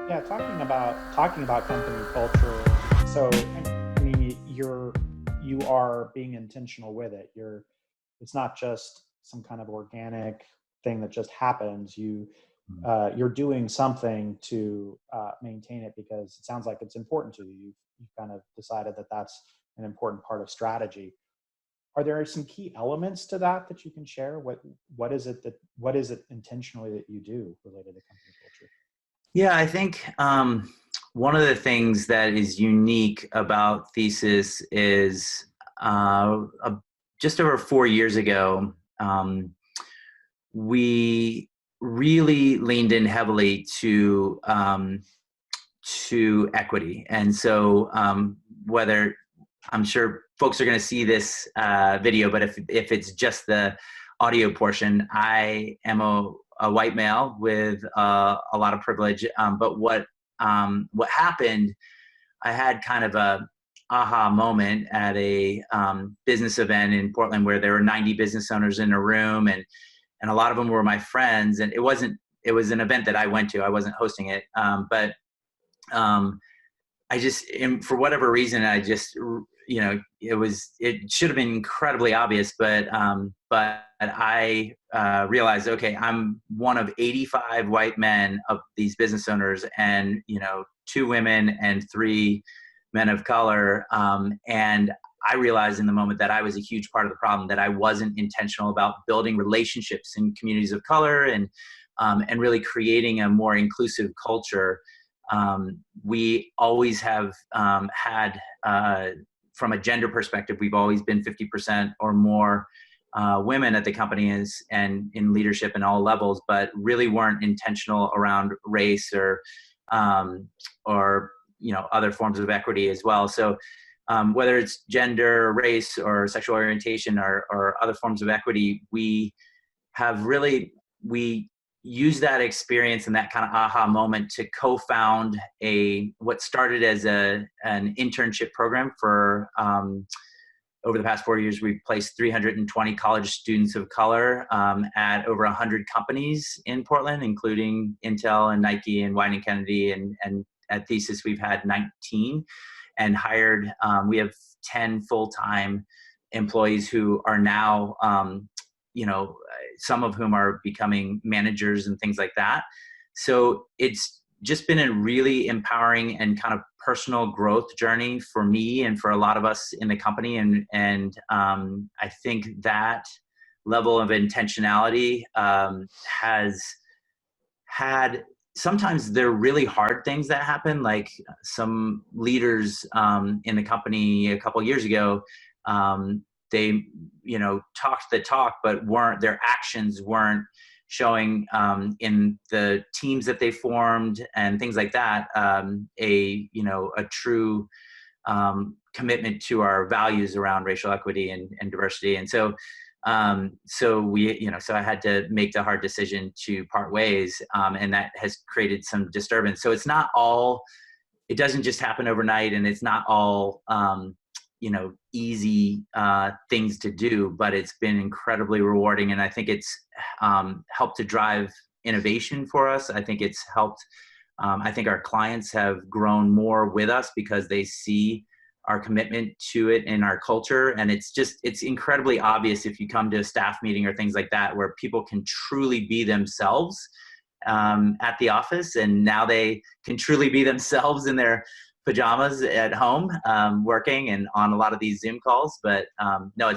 Yeah, talking about company culture. So, I mean, you are being intentional with it. It's not just some kind of organic thing that just happens. You're doing something to maintain it because it sounds like it's important to you. You've kind of decided that that's an important part of strategy. Are there some key elements to that you can share? What is it intentionally that you do related to company culture? Yeah, I think one of the things that is unique about Thesis is just over 4 years ago, we really leaned in heavily to equity, and so whether I'm sure folks are going to see this video, but if it's just the audio portion, I am a white male with a lot of privilege. But what happened, I had kind of a aha moment at a business event in Portland where there were 90 business owners in a room, and a lot of them were my friends. And it was an event that I went to. I wasn't hosting it, but um, I just, for whatever reason, it should have been incredibly obvious, but I realized, okay, I'm one of 85 white men of these business owners, and, two women and three men of color. And I realized in the moment that I was a huge part of the problem, that I wasn't intentional about building relationships in communities of color, and really creating a more inclusive culture. We always have had, from a gender perspective, we've always been 50% or more women at the company and in leadership in all levels, but really weren't intentional around race or other forms of equity as well. So whether it's gender, race, or sexual orientation, or other forms of equity, we use that experience and that kind of aha moment to co-found what started as an internship program for over the past 4 years. We've placed 320 college students of color at over 100 companies in Portland, including Intel and Nike and Wine and Kennedy, and at Thesis we've had 19 and hired. We have 10 full-time employees who are now some of whom are becoming managers and things like that. So it's just been a really empowering and kind of personal growth journey for me and for a lot of us in the company. And I think that level of intentionality has had, sometimes they're really hard things that happen, like some leaders in the company a couple of years ago, they talked the talk, but their actions weren't showing in the teams that they formed and things like that, a true commitment to our values around racial equity and diversity. And so so I had to make the hard decision to part ways, and that has created some disturbance. So it doesn't just happen overnight, and it's not all easy things to do, but it's been incredibly rewarding. And I think it's helped to drive innovation for us. I think it's helped. I think our clients have grown more with us because they see our commitment to it in our culture. And it's incredibly obvious if you come to a staff meeting or things like that, where people can truly be themselves at the office. And now they can truly be themselves in their pajamas at home, working and on a lot of these Zoom calls. But no,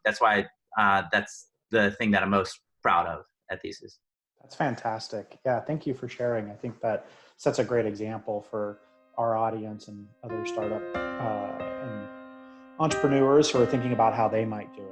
that's why that's the thing that I'm most proud of at Thesis. That's fantastic. Yeah, thank you for sharing. I think that sets a great example for our audience and other startup and entrepreneurs who are thinking about how they might do